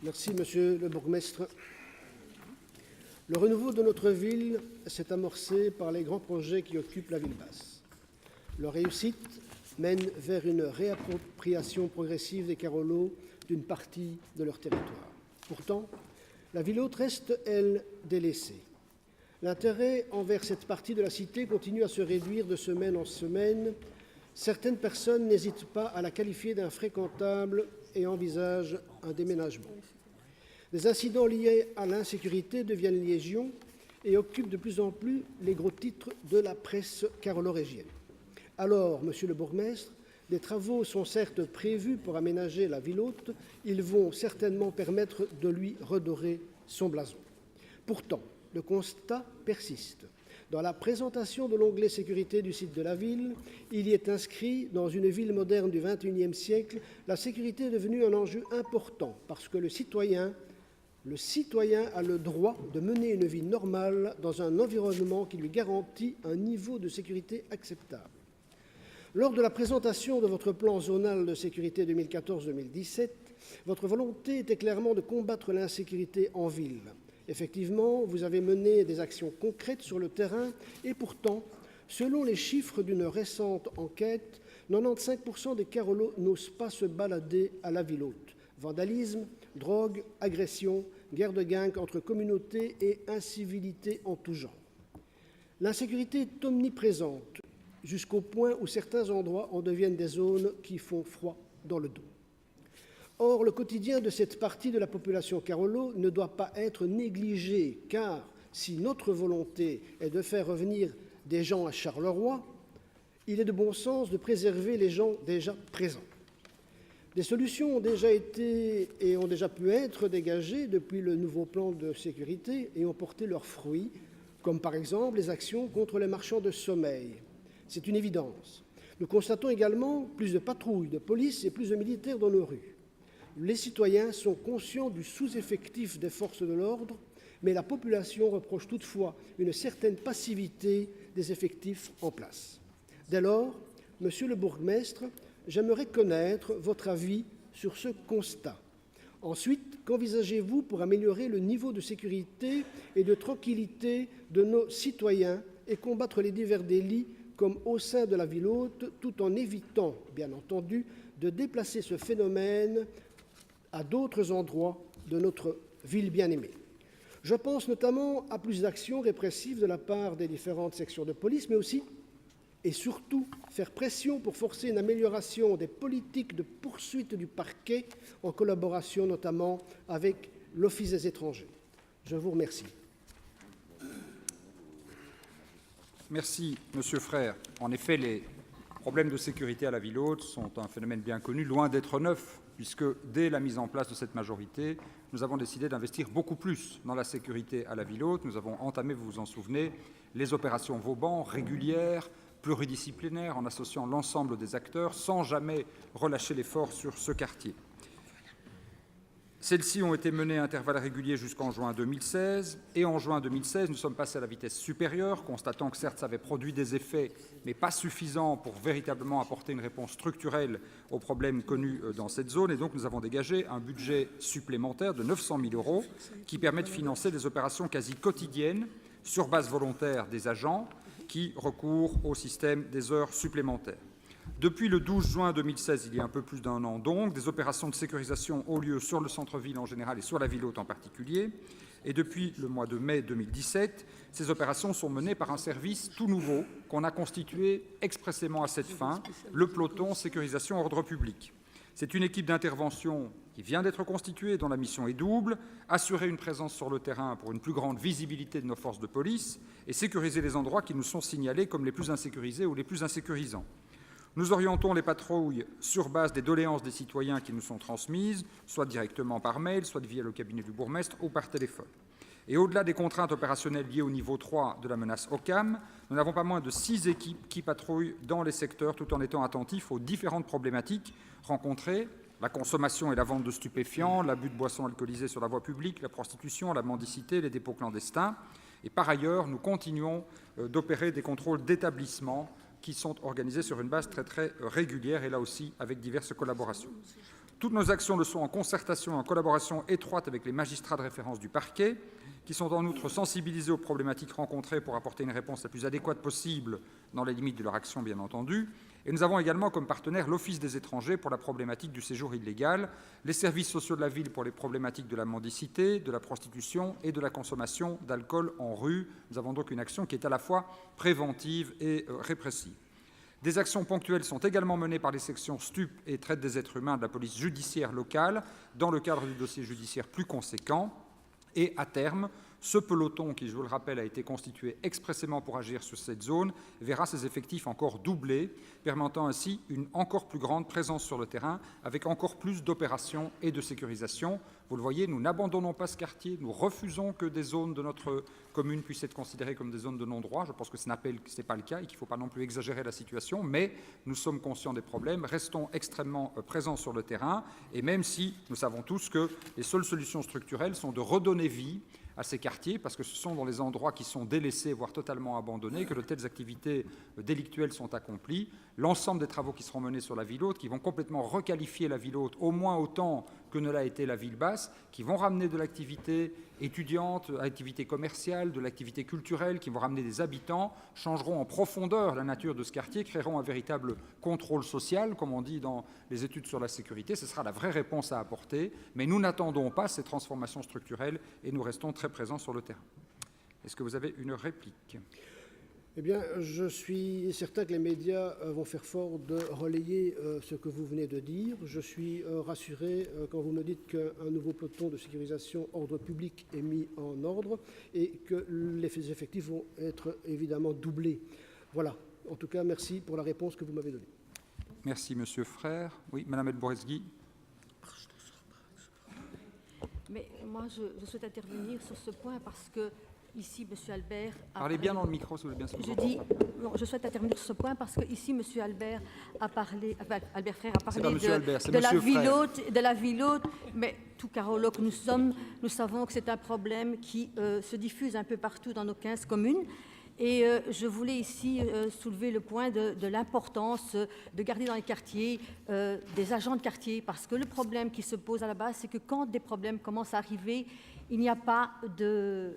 Merci, Monsieur le bourgmestre. Le renouveau de notre ville s'est amorcé par les grands projets qui occupent la ville basse. Leur réussite mène vers une réappropriation progressive des Carolo d'une partie de leur territoire. Pourtant, la ville haute reste, elle, délaissée. L'intérêt envers cette partie de la cité continue à se réduire de semaine en semaine. Certaines personnes n'hésitent pas à la qualifier d'infréquentable et envisagent un déménagement. Les incidents liés à l'insécurité deviennent légion et occupent de plus en plus les gros titres de la presse carolo-régienne. Alors, Monsieur le bourgmestre, des travaux sont certes prévus pour aménager la ville haute, ils vont certainement permettre de lui redorer son blason. Pourtant, le constat persiste. Dans la présentation de l'onglet sécurité du site de la ville, il y est inscrit, dans une ville moderne du XXIe siècle, la sécurité est devenue un enjeu important parce que le citoyen a le droit de mener une vie normale dans un environnement qui lui garantit un niveau de sécurité acceptable. Lors de la présentation de votre plan zonal de sécurité 2014-2017, votre volonté était clairement de combattre l'insécurité en ville. Effectivement, vous avez mené des actions concrètes sur le terrain et pourtant, selon les chiffres d'une récente enquête, 95% des Carolos n'osent pas se balader à la ville haute. Vandalisme, drogue, agression, guerre de gang entre communautés et incivilité en tout genre. L'insécurité est omniprésente jusqu'au point où certains endroits en deviennent des zones qui font froid dans le dos. Or, le quotidien de cette partie de la population Carolo ne doit pas être négligé, car si notre volonté est de faire revenir des gens à Charleroi, il est de bon sens de préserver les gens déjà présents. Des solutions ont déjà été et ont déjà pu être dégagées depuis le nouveau plan de sécurité et ont porté leurs fruits, comme par exemple les actions contre les marchands de sommeil. C'est une évidence. Nous constatons également plus de patrouilles de police et plus de militaires dans nos rues. Les citoyens sont conscients du sous-effectif des forces de l'ordre, mais la population reproche toutefois une certaine passivité des effectifs en place. Dès lors, Monsieur le bourgmestre, j'aimerais connaître votre avis sur ce constat. Ensuite, qu'envisagez-vous pour améliorer le niveau de sécurité et de tranquillité de nos citoyens et combattre les divers délits comme au sein de la ville haute, tout en évitant, bien entendu, de déplacer ce phénomène à d'autres endroits de notre ville bien-aimée. Je pense notamment à plus d'actions répressives de la part des différentes sections de police, mais aussi et surtout faire pression pour forcer une amélioration des politiques de poursuite du parquet en collaboration notamment avec l'Office des étrangers. Je vous remercie. Merci, Monsieur Frère. En effet, les problèmes de sécurité à la ville haute sont un phénomène bien connu, loin d'être neuf, puisque dès la mise en place de cette majorité, nous avons décidé d'investir beaucoup plus dans la sécurité à la ville haute. Nous avons entamé, vous vous en souvenez, les opérations Vauban régulières, pluridisciplinaires, en associant l'ensemble des acteurs, sans jamais relâcher l'effort sur ce quartier. Celles-ci ont été menées à intervalles réguliers jusqu'en juin 2016. Et en juin 2016, nous sommes passés à la vitesse supérieure, constatant que certes, ça avait produit des effets, mais pas suffisants pour véritablement apporter une réponse structurelle aux problèmes connus dans cette zone. Et donc, nous avons dégagé un budget supplémentaire de 900 000 € qui permet de financer des opérations quasi quotidiennes sur base volontaire des agents qui recourent au système des heures supplémentaires. Depuis le 12 juin 2016, il y a un peu plus d'un an donc, des opérations de sécurisation ont lieu sur le centre-ville en général et sur la ville haute en particulier. Et depuis le mois de mai 2017, ces opérations sont menées par un service tout nouveau qu'on a constitué expressément à cette fin, le peloton sécurisation ordre public. C'est une équipe d'intervention qui vient d'être constituée, dont la mission est double, assurer une présence sur le terrain pour une plus grande visibilité de nos forces de police et sécuriser les endroits qui nous sont signalés comme les plus insécurisés ou les plus insécurisants. Nous orientons les patrouilles sur base des doléances des citoyens qui nous sont transmises, soit directement par mail, soit via le cabinet du bourgmestre ou par téléphone. Et au-delà des contraintes opérationnelles liées au niveau 3 de la menace OCAM, nous n'avons pas moins de 6 équipes qui patrouillent dans les secteurs tout en étant attentifs aux différentes problématiques rencontrées, la consommation et la vente de stupéfiants, l'abus de boissons alcoolisées sur la voie publique, la prostitution, la mendicité, les dépôts clandestins. Et par ailleurs, nous continuons d'opérer des contrôles d'établissement qui sont organisés sur une base très régulière et là aussi avec diverses collaborations. Toutes nos actions le sont en concertation et en collaboration étroite avec les magistrats de référence du parquet, qui sont en outre sensibilisés aux problématiques rencontrées pour apporter une réponse la plus adéquate possible dans les limites de leur action, bien entendu. Et nous avons également comme partenaire l'Office des étrangers pour la problématique du séjour illégal, les services sociaux de la ville pour les problématiques de la mendicité, de la prostitution et de la consommation d'alcool en rue. Nous avons donc une action qui est à la fois préventive et répressive. Des actions ponctuelles sont également menées par les sections stupes et traite des êtres humains de la police judiciaire locale dans le cadre du dossier judiciaire plus conséquent. Et à terme, ce peloton, qui, je vous le rappelle, a été constitué expressément pour agir sur cette zone, verra ses effectifs encore doublés, permettant ainsi une encore plus grande présence sur le terrain, avec encore plus d'opérations et de sécurisation. Vous le voyez, nous n'abandonnons pas ce quartier, nous refusons que des zones de notre commune puissent être considérées comme des zones de non-droit. Je pense que ce n'est pas le cas et qu'il ne faut pas non plus exagérer la situation, mais nous sommes conscients des problèmes, restons extrêmement présents sur le terrain, et même si nous savons tous que les seules solutions structurelles sont de redonner vie à ces quartiers, parce que ce sont dans les endroits qui sont délaissés, voire totalement abandonnés, que de telles activités délictuelles sont accomplies. L'ensemble des travaux qui seront menés sur la ville haute, qui vont complètement requalifier la ville haute, au moins autant que ne l'a été la ville basse, qui vont ramener de l'activité étudiante, activité commerciale, de l'activité culturelle, qui vont ramener des habitants, changeront en profondeur la nature de ce quartier, créeront un véritable contrôle social, comme on dit dans les études sur la sécurité. Ce sera la vraie réponse à apporter, mais nous n'attendons pas ces transformations structurelles et nous restons très présents sur le terrain. Est-ce que vous avez une réplique ? Eh bien, je suis certain que les médias vont faire fort de relayer ce que vous venez de dire. Je suis rassuré quand vous me dites qu'un nouveau peloton de sécurisation ordre public est mis en ordre et que les effectifs vont être évidemment doublés. Voilà. En tout cas, merci pour la réponse que vous m'avez donnée. Merci, Monsieur Frère. Oui, Madame Elborezgui. Mais moi, je souhaite intervenir sur ce point parce que ici, M. Albert a Parlez bien dans le micro, si vous voulez bien. Je souhaite intervenir sur ce point parce que ici, M. Albert a parlé, Albert Frère a parlé de la ville haute, mais tout Carolo que nous sommes, nous savons que c'est un problème qui se diffuse un peu partout dans nos 15 communes. Et je voulais ici soulever le point de l'importance de garder dans les quartiers des agents de quartier, parce que le problème qui se pose à la base, c'est que quand des problèmes commencent à arriver, il n'y a pas de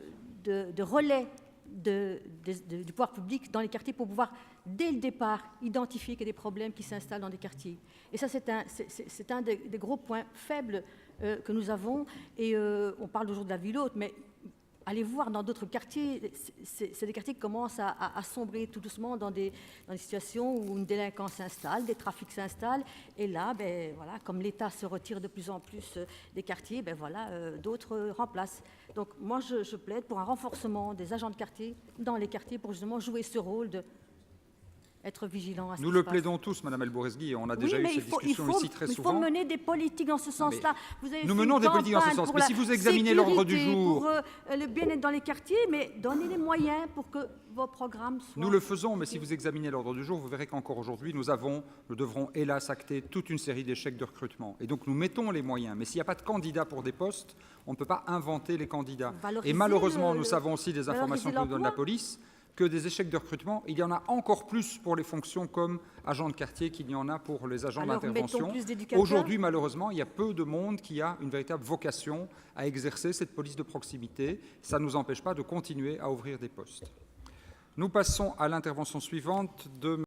relais du pouvoir public dans les quartiers pour pouvoir, dès le départ, identifier qu'il y a des problèmes qui s'installent dans des quartiers. Et ça, c'est un des gros points faibles que nous avons. Et on parle toujours de la ville haute, mais allez voir dans d'autres quartiers, c'est des quartiers qui commencent à sombrer tout doucement dans des situations où une délinquance s'installe, des trafics s'installent. Et là, ben, voilà, comme l'État se retire de plus en plus des quartiers, ben, voilà, d'autres remplacent. Donc moi, je plaide pour un renforcement des agents de quartier dans les quartiers pour justement jouer ce rôle de être vigilant à ce qui se passe. Nous le plaidons tous, Madame Elborezgui, et on a déjà eu cette discussion ici très souvent. Il faut mener des politiques dans ce sens-là. Nous menons des politiques dans ce sens, mais si vous examinez l'ordre du jour... Pour le bien-être dans les quartiers, mais donnez les moyens pour que vos programmes soient... Nous le faisons, mais si vous examinez l'ordre du jour, vous verrez qu'encore aujourd'hui, nous devrons hélas acter toute une série d'échecs de recrutement. Et donc nous mettons les moyens, mais s'il n'y a pas de candidats pour des postes, on ne peut pas inventer les candidats. Et malheureusement, nous savons aussi des informations que nous donne la police, que des échecs de recrutement, il y en a encore plus pour les fonctions comme agent de quartier qu'il n'y en a pour les agents d'intervention. Aujourd'hui, malheureusement, il y a peu de monde qui a une véritable vocation à exercer cette police de proximité. Ça ne nous empêche pas de continuer à ouvrir des postes. Nous passons à l'intervention suivante de